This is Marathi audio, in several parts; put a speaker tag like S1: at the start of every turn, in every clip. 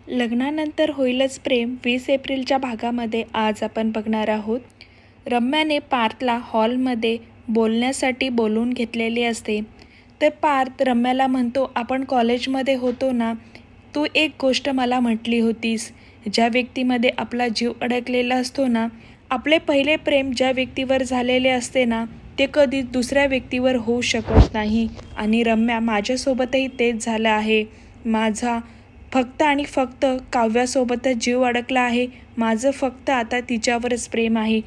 S1: लग्नानंतर होईलच प्रेम 20 एप्रिलच्या भागामध्ये आज आपण बघणार आहोत. रम्याने पार्थला हॉलमध्ये बोलण्यासाठी बोलवून घेतलेले असते. तर पार्थ रम्याला म्हणतो, आपण कॉलेजमध्ये होतो ना, तू एक गोष्ट मला म्हटली होतीस, ज्या व्यक्तीमध्ये आपला जीव अडकलेला असतो ना, आपले पहिले प्रेम ज्या व्यक्तीवर झालेले असते ना, ते कधीच दुसऱ्या व्यक्तीवर होऊ शकत नाही. आणि रम्या, माझ्यासोबतही तेच झालं आहे. माझा फक्त आणि फक्त काव्यासोबतच जीव अडकला आहे. माझं फक्त आता तिच्यावरच प्रेम आहे.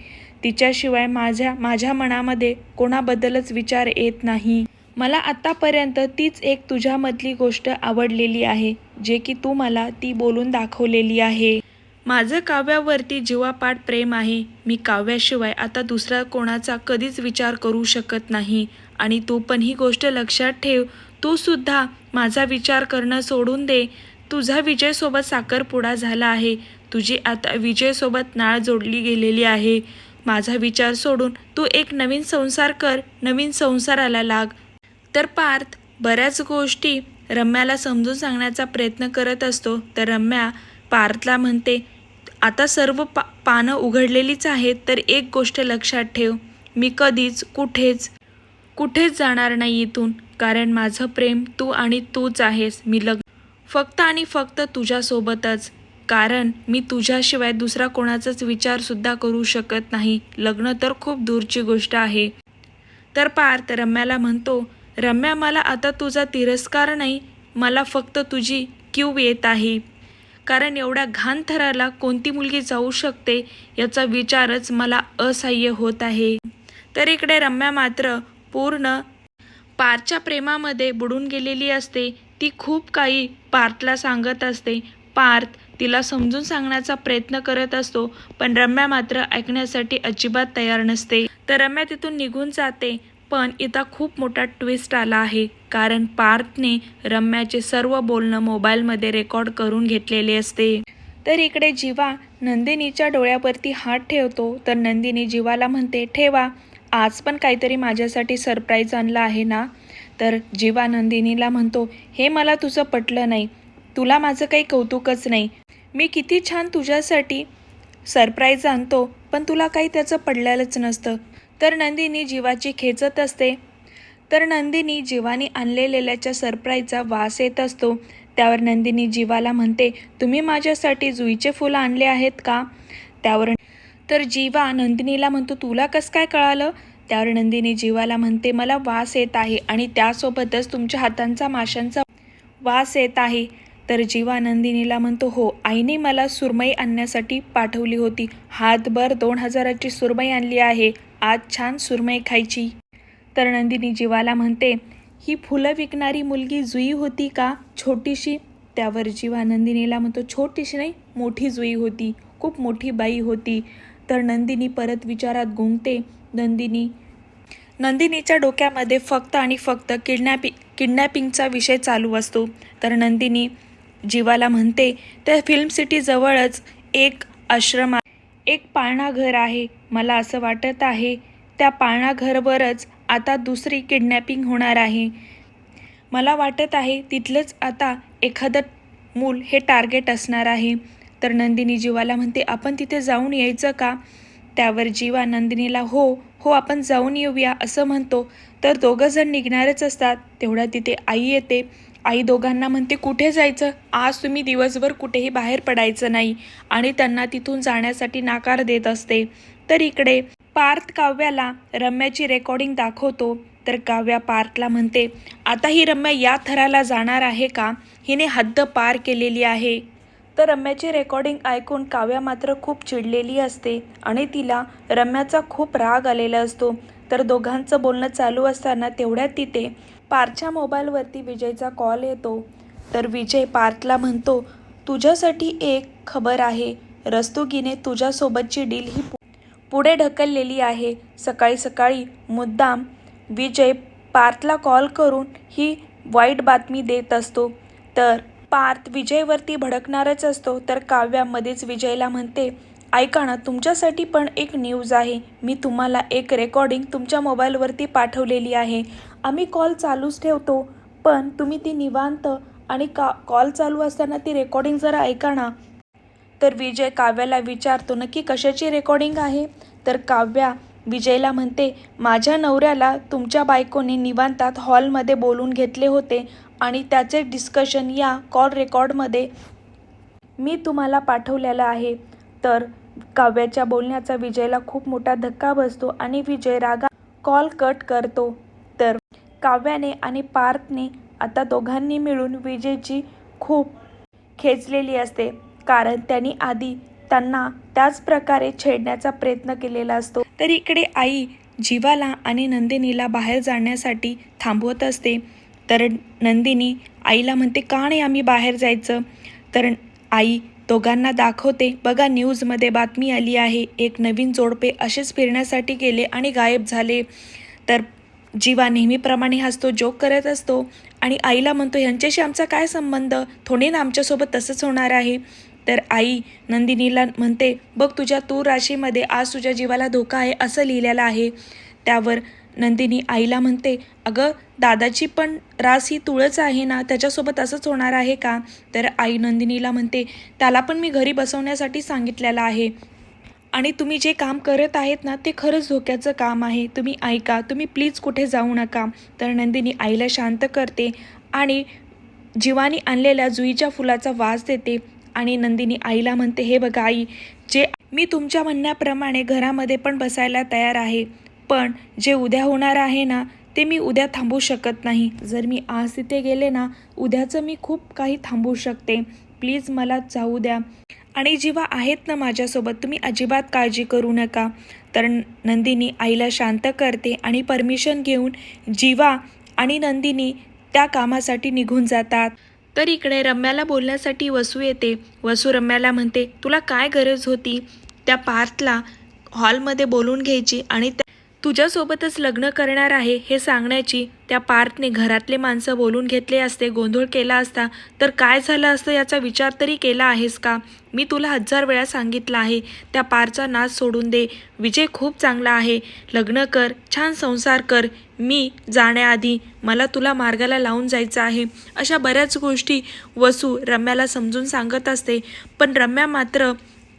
S1: तिच्याशिवाय माझ्या मनामध्ये कोणाबद्दलच विचार येत नाही. मला आत्तापर्यंत तीच एक तुझ्यामधली गोष्ट आवडलेली आहे, जे की तू मला ती बोलून दाखवलेली आहे. माझं काव्यावरती जीवापाड प्रेम आहे. मी काव्याशिवाय आता दुसरा कोणाचा कधीच विचार करू शकत नाही. आणि तू पण ही गोष्ट लक्षात ठेव. तू सुद्धा माझा विचार करणं सोडून दे. तुझा विजयसोबत साखरपुडा झाला आहे. तुझी आता विजयसोबत नाळ जोडली गेलेली आहे. माझा विचार सोडून तू एक नवीन संसार कर, नवीन संसाराला लाग. तर पार्थ बऱ्याच गोष्टी रम्याला समजून सांगण्याचा प्रयत्न करत असतो. तर रम्या पार्थला म्हणते, आता सर्व पानं उघडलेलीच आहेत, तर एक गोष्ट लक्षात ठेव, मी कधीच कुठेच जाणार नाही इथून, कारण माझं प्रेम तू आणि तूच आहेस. मी फक्त आणि फक्त तुझ्यासोबतच, कारण मी तुझ्याशिवाय दुसरा कोणाचाच विचारसुद्धा करू शकत नाही. लग्न तर खूप दूरची गोष्ट आहे. तर पार्थ रम्याला म्हणतो, रम्या, मला आता तुझा तिरस्कार नाही, मला फक्त तुझी कीव येत आहे. कारण एवढ्या घाण थराला कोणती मुलगी जाऊ शकते याचा विचारच मला असह्य होत आहे. तर इकडे रम्या मात्र पूर्ण पार्थच्या प्रेमामध्ये बुडून गेलेली असते. ती खूप काही पार्थला सांगत असते. पार्थ तिला समजून सांगण्याचा प्रयत्न करत असतो, पण रम्या मात्र ऐकण्यासाठी अजिबात तयार नसते. तर रम्या तिथून निघून जाते. पण इथं खूप मोठा ट्विस्ट आला आहे, कारण पार्थने रम्याचे सर्व बोलणं मोबाईलमध्ये रेकॉर्ड करून घेतलेले असते. तर इकडे जीवा नंदिनीच्या डोळ्यावरती हात ठेवतो. तर नंदिनी जीवाला म्हणते, ठेवा, आज पण काहीतरी माझ्यासाठी सरप्राईज आणलं आहे ना. तर जीवा नंदिनीला म्हणतो, हे मला तुझं पटलं नाही. तुला माझं काही कौतुकच नाही. मी किती छान तुझ्यासाठी सरप्राईज आणतो, पण तुला काही त्याचं पडलेलंच नसतं. तर नंदिनी जीवाची खेचत असते. तर नंदिनी जीवाने आणलेल्याच्या सरप्राईजचा वास येत असतो. त्यावर नंदिनी जीवाला म्हणते, तुम्ही माझ्यासाठी जुईचे फुलं आणले आहेत का. तर जीवा नंदिनीला म्हणतो, तुला कसं काय कळालं. त्यावर नंदिनी जीवाला म्हणते, मला वास येत आहे आणि त्यासोबतच तुमच्या हातांचा माशांचा वास येत आहे. तर जीवा नंदिनीला म्हणतो, हो, आईने मला सुरमई आणण्यासाठी पाठवली होती. हातभर 2000ची सुरमई आणली आहे. आज छान सुरमई खायची. तर नंदिनी जीवाला म्हणते, ही फुलं विकणारी मुलगी जुई होती का, छोटीशी. त्यावर जीवा नंदिनीला म्हणतो, छोटीशी नाही, मोठी जुई होती, खूप मोठी बाई होती. तर नंदिनी परत विचारात गुंगते. नंदिनीच्या डोक्यामध्ये फक्त आणि फक्त किडनॅपिंगचा विषय चालू असतो. तर नंदिनी जीवाला म्हणते, त्या फिल्म सिटी जवळच एक आश्रम आहे, एक पाळणा घर आहे. मला असं वाटत आहे त्या पाळणा घरवरच आता दुसरी किडनॅपिंग होणार आहे. मला वाटत आहे तिथलंच आता एखादं मूल हे टार्गेट असणार आहे. तर नंदिनी जीवाला म्हणते, आपण तिथे जाऊन यायचं का. त्यावर जीवा नंदिनीला हो आपण जाऊन येऊया असं म्हणतो. तर दोघं जण निघणारच असतात. तेवढ्या तिथे आई येते. आई दोघांना म्हणते, कुठे जायचं, आज तुम्ही दिवसभर कुठेही बाहेर पडायचं नाही, आणि त्यांना तिथून जाण्यासाठी नकार देत असते. तर इकडे पार्थ काव्याला रम्याची रेकॉर्डिंग दाखवतो. तर काव्या पार्थला म्हणते, आता ही रम्या या थराला जाणार आहे का, हिने हद्द पार केलेली आहे. तर रम्याची रेकॉर्डिंग ऐकून काव्या मात्र खूप चिडलेली असते आणि तिला रम्याचा खूप राग आलेला असतो. तर दोघांचं बोलणं चालू असताना तेवढ्यात तिथे पार्थच्या मोबाईलवरती विजयचा कॉल येतो. तर विजय पार्थला म्हणतो, तुझ्यासाठी एक खबर आहे. रस्तोगीने तुझ्यासोबतची डील ही पुढे ढकललेली आहे. सकाळी सकाळी मुद्दाम विजय पार्थला कॉल करून ही वाईट बातमी देत असतो. तर पार्थ विजयवरती भडकणारच असतो. तर काव्या मध्येच विजयला म्हणते, ऐका ना, तुमच्यासाठी पण एक न्यूज आहे. मी तुम्हाला एक रेकॉर्डिंग तुमच्या मोबाईलवरती पाठवलेली आहे. आम्ही कॉल चालूच ठेवतो, पण तुम्ही ती निवांत आणि कॉल चालू असताना ती रेकॉर्डिंग जरा ऐका ना. तर विजय काव्याला विचारतो नक्की कशाची रेकॉर्डिंग आहे. तर काव्या विजयला म्हणते, माझ्या नवऱ्याला तुमच्या बायकोने निवांतात हॉलमध्ये बोलून घेतले होते आणि त्याचे डिस्कशन या कॉल रेकॉर्डमध्ये मी तुम्हाला पाठवलेलं आहे. तर काव्याच्या बोलण्याचा विजयला खूप मोठा धक्का बसतो आणि विजय रागा कॉल कट करतो. तर काव्याने आणि पार्थने आता दोघांनी मिळून विजयची खूप खेचलेली असते, कारण त्यांनी आधी त्यांना त्याच प्रकारे छेडण्याचा प्रयत्न केलेला असतो. तर इकडे आई जीवाला आणि नंदिनीला बाहेर जाण्यासाठी थांबवत असते. तर नंदिनी आईला म्हणते, का नाही आम्ही बाहेर जायचं. तर आई दोघांना दाखवते, बघा न्यूजमध्ये बातमी आली आहे, एक नवीन जोडपे असेच फिरण्यासाठी गेले आणि गायब झाले. तर जीवा नेहमीप्रमाणे हसतो, जोक करत असतो आणि आईला म्हणतो, ह्यांच्याशी आमचा काय संबंध, थोडे ना आमच्यासोबत तसंच होणार आहे. तर आई नंदिनीला म्हणते, बघ तुझ्या तूर राशीमध्ये आज तुझ्या जीवाला धोका आहे असं लिहिलेलं आहे. त्यावर नंदिनी आईला म्हणते, अगं दादाची पण रास ही तुळच आहे ना, त्याच्यासोबत असंच होणार आहे का. तर आई नंदिनीला म्हणते, त्याला पण मी घरी बसवण्यासाठी सांगितलेलं आहे आणि तुम्ही जे काम करत आहेत ना ते खरंच धोक्याचं काम आहे, तुम्ही ऐका, तुम्ही प्लीज कुठे जाऊ नका. तर नंदिनी आईला शांत करते आणि जीवानी आणलेल्या जुईच्या फुलाचा वास देते आणि नंदिनी आईला म्हणते, हे बघा आई, जे मी तुमच्या म्हणण्याप्रमाणे घरामध्ये पण बसायला तयार आहे, पण जे उद्या होणार आहे ना ते मी उद्या थांबवू शकत नाही. जर मी आज तिथे गेले ना उद्याचं मी खूप काही थांबवू शकते, प्लीज मला जाऊ द्या आणि जीवा आहेत ना माझ्यासोबत, तुम्ही अजिबात काळजी करू नका. तर नंदिनी आईला शांत करते आणि परमिशन घेऊन जीवा आणि नंदिनी त्या कामासाठी निघून जातात. तर इकडे रम्याला बोलण्यासाठी वसू येते. वसू रम्याला म्हणते, तुला काय गरज होती त्या पार्थला हॉलमध्ये बोलून घ्यायची आणि तुझ्यासोबतच लग्न करणार आहे हे सांगण्याची. त्या पार्थने घरातले माणसं बोलून घेतले असते, गोंधळ केला असता तर काय झालं असतं याचा विचार तरी केला आहेस का. मी तुला 1000 वेळा सांगितलं आहे, त्या पारचा नाच सोडून दे, विजय खूप चांगला आहे, लग्न कर, छान संसार कर, मी जाण्याआधी मला तुला मार्गाला लावून जायचं आहे. अशा बऱ्याच गोष्टी वसू रम्याला समजून सांगत असते, पण रम्या मात्र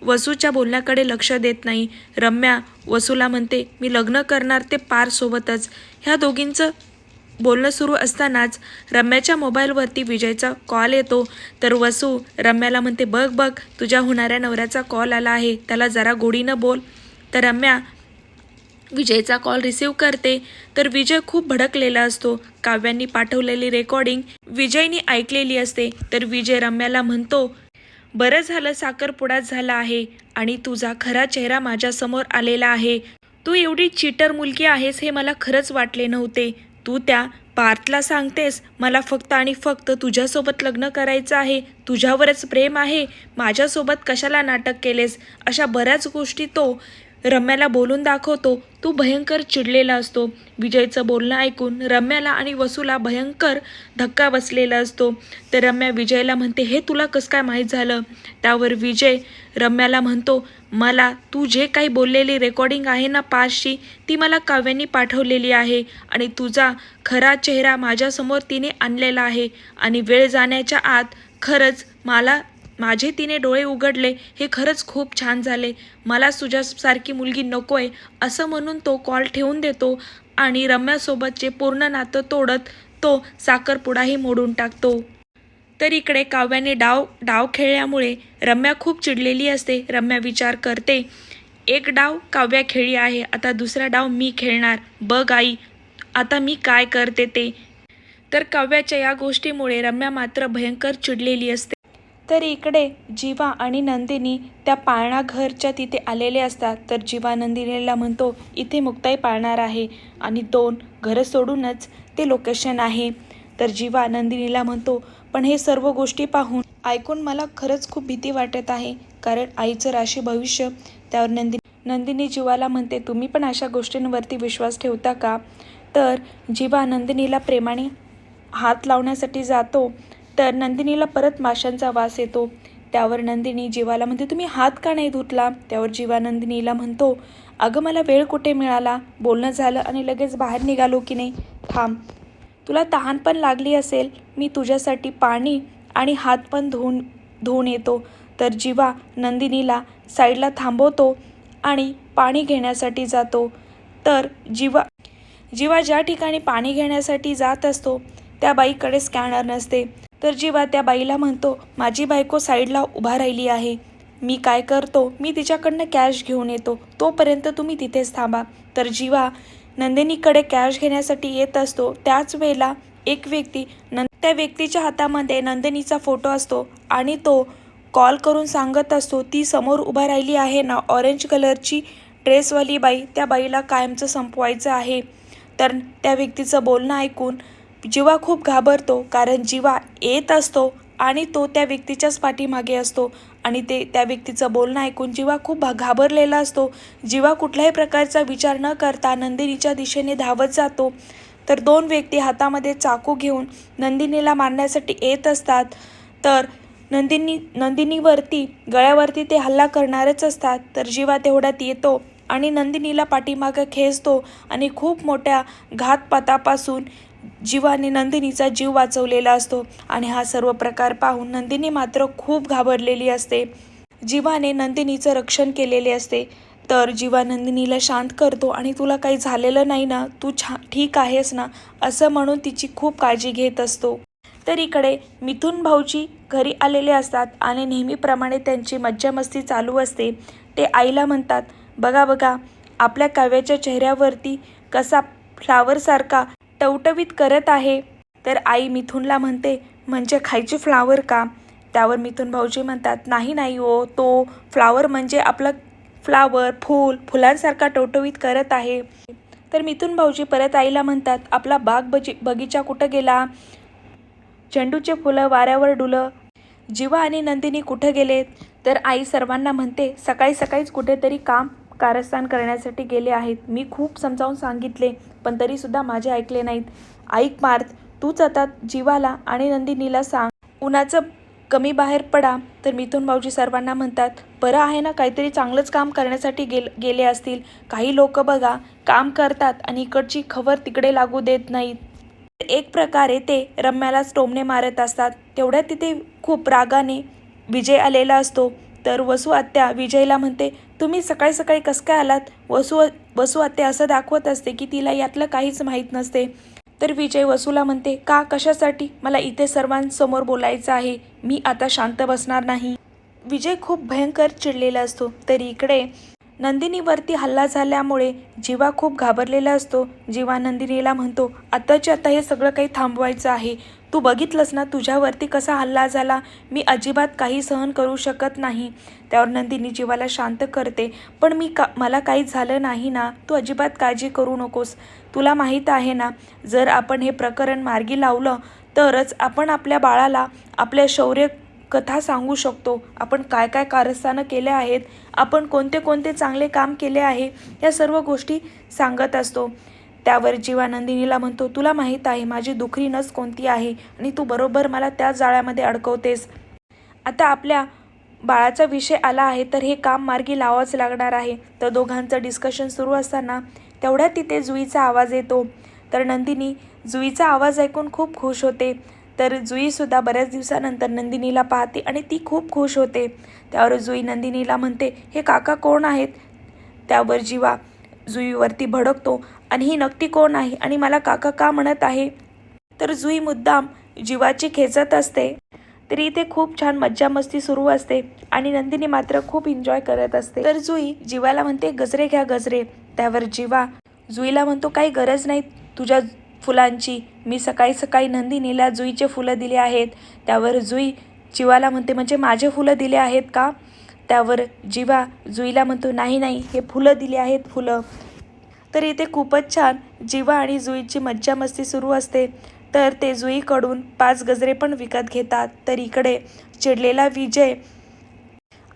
S1: वसूच्या बोलण्याकडे लक्ष देत नाही. रम्या वसूला म्हणते, मी लग्न करणार ते पारसोबतच. ह्या दोघींचं बोलणं सुरू असतानाच रम्याच्या मोबाईलवरती विजयचा कॉल येतो. तर वसू रम्याला म्हणते, बघ बघ तुझ्या होणाऱ्या नवऱ्याचा कॉल आला आहे, त्याला जरा गोडीनं बोल. तर रम्या विजयचा कॉल रिसीव करते. तर विजय खूप भडकलेला असतो. काव्यांनी पाठवलेली रेकॉर्डिंग विजयनी ऐकलेली असते. तर विजय रम्याला म्हणतो, बरं झालं साखरपुडाच झाला आहे आणि तुझा खरा चेहरा माझ्यासमोर आलेला आहे. तू एवढी चीटर मुलगी आहेस हे मला खरंच वाटले नव्हते. तू त्या पार्थला सांगतेस मला फक्त आणि फक्त तुझ्यासोबत लग्न करायचं आहे, तुझ्यावरच प्रेम आहे, माझ्यासोबत कशाला नाटक केलेस, अशा बऱ्याच गोष्टी तो रम्याला बोलून दाखवतो. तो भयंकर चिडलेला असतो. विजयचं बोलणं ऐकून रम्याला आणि वसूला भयंकर धक्का बसलेला असतो. तर रम्या विजयला म्हणते, हे तुला कसं काय माहीत झालं. त्यावर विजय रम्याला म्हणतो, मला तू जे काही बोललेली रेकॉर्डिंग आहे ना पाचशी, ती मला काव्यांनी पाठवलेली आहे आणि तुझा खरा चेहरा माझ्यासमोर तिने आणलेला आहे आणि वेळ जाण्याच्या आत खरंच माझे तिने डोळे उघडले, हे खरंच खूप छान झाले, मला तुझ्यासारखी मुलगी नको आहे, असं म्हणून तो कॉल ठेवून देतो आणि रम्यासोबतचे पूर्ण नातं तोडत तो साखरपुडाही मोडून टाकतो. तर इकडे काव्याने डाव खेळल्यामुळे रम्या खूप चिडलेली असते. रम्या विचार करते, एक डाव काव्या खेळली आहे, आता दुसरा डाव मी खेळणार, बघ आई आता मी काय करते ते. तर काव्याच्या या गोष्टीमुळे रम्या मात्र भयंकर चिडलेली असते. तर इकडे जीवा आणि नंदिनी त्या पाळणा घरच्या तिथे आलेले असतात. तर जीवा नंदिनीला म्हणतो, इथे मुक्ताई पाळणार आहे आणि 2 घरं सोडूनच ते लोकेशन आहे. तर जीवा नंदिनीला म्हणतो, पण हे सर्व गोष्टी पाहून ऐकून मला खरंच खूप भीती वाटत आहे, कारण आईचं राशी भविष्य. त्यावर नंदिनी जीवाला म्हणते, तुम्ही पण अशा गोष्टींवरती विश्वास ठेवता का. तर जीवा नंदिनीला प्रेमाने हात लावण्यासाठी जातो. तर नंदिनीला परत माशांचा वास येतो. त्यावर नंदिनी जीवाला म्हणते, तुम्ही हात का नाही धुतला. त्यावर जीवा नंदिनीला म्हणतो, अगं मला वेळ कुठे मिळाला, बोलणं झालं आणि लगेच बाहेर निघालो की नाही, थांब. तुला तहान पण लागली असेल, मी तुझ्यासाठी पाणी आणि हात पण धुवून येतो. तर जीवा नंदिनीला साईडला थांबवतो आणि पाणी घेण्यासाठी जातो. तर जीवा ज्या ठिकाणी पाणी घेण्यासाठी जात असतो त्या बाईकडे स्कॅनर नसते. तर जीवा त्या बाईला म्हणतो, माझी बायको साईडला उभा राहिली आहे, मी काय करतो, मी तिच्याकडनं कॅश घेऊन येतो, तोपर्यंत तुम्ही तिथेच थांबा. तर जीवा नंदिनीकडे कॅश घेण्यासाठी येत असतो. त्याच वेळेला एक व्यक्ती त्या व्यक्तीच्या हातामध्ये नंदिनीचा फोटो असतो आणि तो कॉल करून सांगत असतो, ती समोर उभा राहिली आहे ना ऑरेंज कलरची ड्रेसवाली बाई, त्या बाईला कायमचं संपवायचं आहे. तर त्या व्यक्तीचं बोलणं ऐकून जीवा खूप घाबरतो, कारण जीवा येत असतो आणि तो त्या व्यक्तीच्याच पाठीमागे असतो आणि त्या व्यक्तीचं बोलणं ऐकून जीवा खूप घाबरलेला असतो. जीवा कुठल्याही प्रकारचा विचार न करता नंदिनीच्या दिशेने धावत जातो. तर दोन व्यक्ती हातामध्ये चाकू घेऊन नंदिनीला मारण्यासाठी येत असतात. तर नंदिनीवरती गळ्यावरती ते हल्ला करणारच असतात. तर जीवा तेवढ्यात येतो आणि नंदिनीला पाठीमागं खेचतो आणि खूप मोठ्या घातपातापासून जीवाने नंदिनीचा जीव वाचवलेला असतो. आणि हा सर्व प्रकार पाहून नंदिनी मात्र खूप घाबरलेली असते. जीवाने नंदिनीचं रक्षण केलेले असते. तर जीवा नंदिनीला शांत करतो आणि तुला काही झालेलं नाही ना, तू ठीक आहेस ना, असं म्हणून तिची खूप काळजी घेत असतो. तर इकडे मिथुन भाऊजी घरी आलेले असतात आणि नेहमीप्रमाणे त्यांची मज्जा मस्ती चालू असते. ते आईला म्हणतात, बघा बघा आपल्या काव्याच्या चेहऱ्यावरती कसा फ्लावरसारखा टवटवीत करत आहे. तर आई मिथुनला म्हणते, म्हणजे खायची फ्लावर का? त्यावर मिथुन भाऊजी म्हणतात, नाही नाही हो, तो फ्लावर म्हणजे आपलं फ्लावर फुलांसारखा टवटवीत करत आहे. तर मिथुन भाऊजी परत आईला म्हणतात, आपला बगीचा कुठं गेला? झेंडूचे फुलं वाऱ्यावर डुलं. जीवा आणि नंदिनी कुठं गेलेत? तर आई सर्वांना म्हणते, सकाळी सकाळीच कुठेतरी कारस्थान करण्यासाठी गेले आहेत. मी खूप समजावून सांगितले पण तरीसुद्धा माझे ऐकले नाहीत. ऐक पार्थ, तूच आता जीवाला आणि नंदिनीला सांग, उन्हाचं कमी बाहेर पडा. तर मिथुन भाऊजी सर्वांना म्हणतात, बरं आहे ना, काहीतरी चांगलंच काम करण्यासाठी गेले असतील. काही लोक बघा काम करतात आणि इकडची खबर तिकडे लागू देत नाहीत. एक प्रकारे ते रम्यालाच टोमणे मारत असतात. तेवढ्यात तिथे खूप रागाने विजय आलेला असतो. तर वसू आत्या विजयला म्हणते, तुम्ही सकाळी सकाळी कसं काय आलात? वसू आत्या असं दाखवत असते की तिला यातलं काहीच माहीत नसते. तर विजय वसूला म्हणते, का कशासाठी? मला इथे सर्वांसमोर बोलायचं आहे, मी आता शांत बसणार नाही. विजय खूप भयंकर चिडलेला असतो. तर इकडे नंदिनीवरती हल्ला झाल्यामुळे जीवा खूप घाबरलेला असतो. जीवा नंदिनीला म्हणतो, आताच्या आता हे सगळं काही थांबवायचं आहे. तू बघितलंस ना तुझ्यावरती कसा हल्ला झाला, मी अजिबात काही सहन करू शकत नाही. त्यावर नंदिनी जीवाला शांत करते, पण मला काहीच झालं नाही ना, तू अजिबात काळजी करू नकोस. तुला माहीत आहे ना, जर आपण हे प्रकरण मार्गी लावलं तरच आपण आपल्या बाळाला आपल्या शौर्य कथा सांगू शकतो. आपण काय काय कारस्थानं केले आहेत, आपण कोणते कोणते चांगले काम केले आहे, या सर्व गोष्टी सांगत असतो. त्यावर जीवा नंदिनीला म्हणतो, तुला माहीत आहे माझी दुखरी नस कोणती आहे आणि तू बरोबर मला त्या जाळ्यामध्ये अडकवतेस. आता आपल्या बाळाचा विषय आला आहे तर हे काम मार्गी लावावंच लागणार आहे. तर दोघांचं डिस्कशन सुरू असताना तेवढ्यात तिथे जुईचा आवाज येतो. तर नंदिनी जुईचा आवाज ऐकून खूप खुश होते. तर जुईसुद्धा बऱ्याच दिवसानंतर नंदिनीला पाहते आणि ती खूप खुश होते. त्यावर जुई नंदिनीला म्हणते, हे काका कोण आहेत? त्यावर जीवा जुईवरती भडकतो आणि ही नक्की कोण आहे आणि मला काका का म्हणत आहे? तर जुई मुद्दाम जीवाची खेचत असते. तरी इथे खूप छान मज्जा मस्ती सुरू असते आणि नंदिनी मात्र खूप एन्जॉय करत असते. तर जुई जीवाला म्हणते, गजरे घ्या गजरे. त्यावर जीवा जुईला म्हणतो, काही गरज नाही तुझ्या फुलांची, मी सकाळी सकाळी नंदिनीला जुईचे फुलं दिले आहेत. त्यावर जुई जीवाला म्हणते, म्हणजे माझे फुलं दिले आहेत का? त्यावर जीवा जुईला म्हणतो, नाही नाही, हे फुलं दिले आहेत फुलं. तर इथे खूपच छान जीवा आणि जुईची मज्जा मस्ती सुरू असते. तर ते जुईकडून 5 गजरे पण विकत घेतात. तर इकडे चिडलेला विजय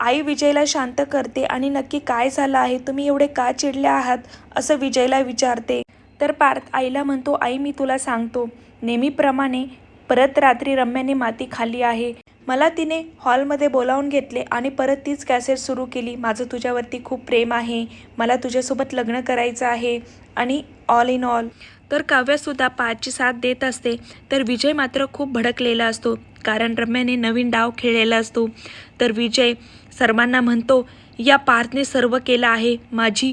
S1: आई विजयला शांत करते आणि नक्की काय झालं आहे, तुम्ही एवढे का चिडले आहात, असं विजयला विचारते. तर पार्थ आईला म्हणतो, आई मी तुला सांगतो, नेहमीप्रमाणे परत रात्री रम्याने माती खाल्ली आहे. मला तिने हॉलमध्ये बोलावून घेतले आणि परत तीच कॅसेट सुरू केली. माझं तुझ्यावरती खूप प्रेम आहे, मला तुझ्यासोबत लग्न करायचं आहे आणि ऑल इन ऑल. तर काव्यासुद्धा पार्थची साथ देत असते. तर विजय मात्र खूप भडकलेला असतो, कारण रम्याने नवीन डाव खेळलेला असतो. तर विजय सर्वांना म्हणतो, या पार्थने सर्व केलं आहे, माझी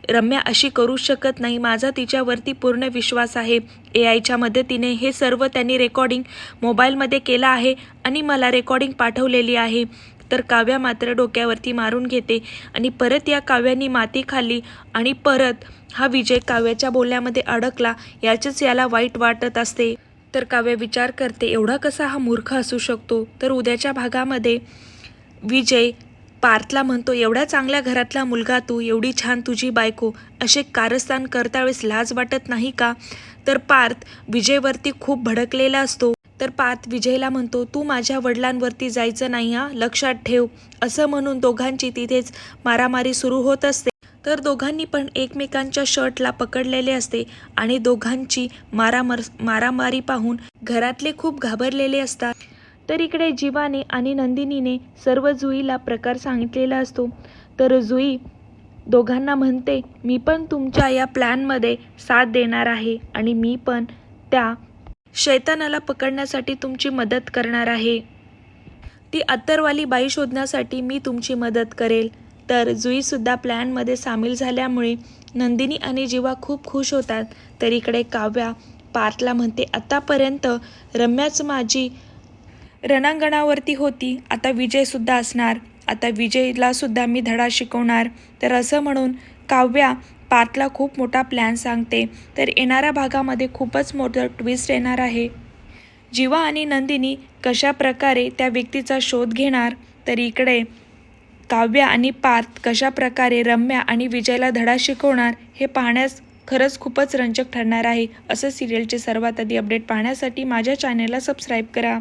S1: रम्या अशी करू शकत नाही, माझा तिच्यावरती पूर्ण विश्वास आहे. AIच्या मदतीने हे सर्व त्यांनी रेकॉर्डिंग मोबाईलमध्ये केलं आहे आणि मला रेकॉर्डिंग पाठवलेली आहे. तर काव्या मात्र डोक्यावरती मारून घेते आणि परत या काव्यानी माती खाल्ली आणि परत हा विजय काव्याच्या बोलण्यामध्ये अडकला, याचेच याला वाईट वाटत असते. तर काव्य विचार करते, एवढा कसा हा मूर्ख असू शकतो. तर उद्याच्या भागामध्ये विजय पार्थला म्हणतो, एवढ्या चांगल्या घरातला मुलगा तू, एवढी छान तुझी बायको, असे कारस्थान करता वेळेस लाज वाटत नाही का. तर पार्थ विजयवरती खूप भडकलेला असतो. तर पार्थ विजयला म्हणतो, तू माझ्या वडिलांवरती जायचं नाही हा, लक्षात ठेव. असं म्हणून दोघांची तिथेच मारामारी सुरू होत असते. तर दोघांनी पण एकमेकांच्या शर्टला पकडलेले असते आणि दोघांची मारामारी पाहून घरातले खूप घाबरलेले असतात. तर इकडे जीवाने आणि नंदिनीने सर्व जुईला प्रकार सांगितलेला असतो. तर जुई दोघांना म्हणते, मी पण तुमच्या या प्लॅनमध्ये साथ देणार आहे आणि मी पण त्या शैतानाला पकडण्यासाठी तुमची मदत करणार आहे. ती अत्तरवाली बाई शोधण्यासाठी मी तुमची मदत करेल. तर जुईसुद्धा प्लॅनमध्ये सामील झाल्यामुळे नंदिनी आणि जीवा खूप खुश होतात. तर इकडे काव्या पार्थला म्हणते, आतापर्यंत रम्याच माझी रणांगणावरती होती, आता विजयसुद्धा असणार, आता विजयलासुद्धा मी धडा शिकवणार. तर असं म्हणून काव्या पार्थला खूप मोठा प्लॅन सांगते. तर येणाऱ्या भागामध्ये खूपच मोठं ट्विस्ट येणार आहे. जीवा आणि नंदिनी कशा प्रकारे त्या व्यक्तीचा शोध घेणार, तर इकडे काव्या आणि पार्थ कशा प्रकारे रम्या आणि विजयला धडा शिकवणार, हे पाहण्यास खरंच खूपच रंजक ठरणार आहे. असं सिरियलचे सर्वात आधी अपडेट पाहण्यासाठी माझ्या चॅनेलला सबस्क्राईब करा.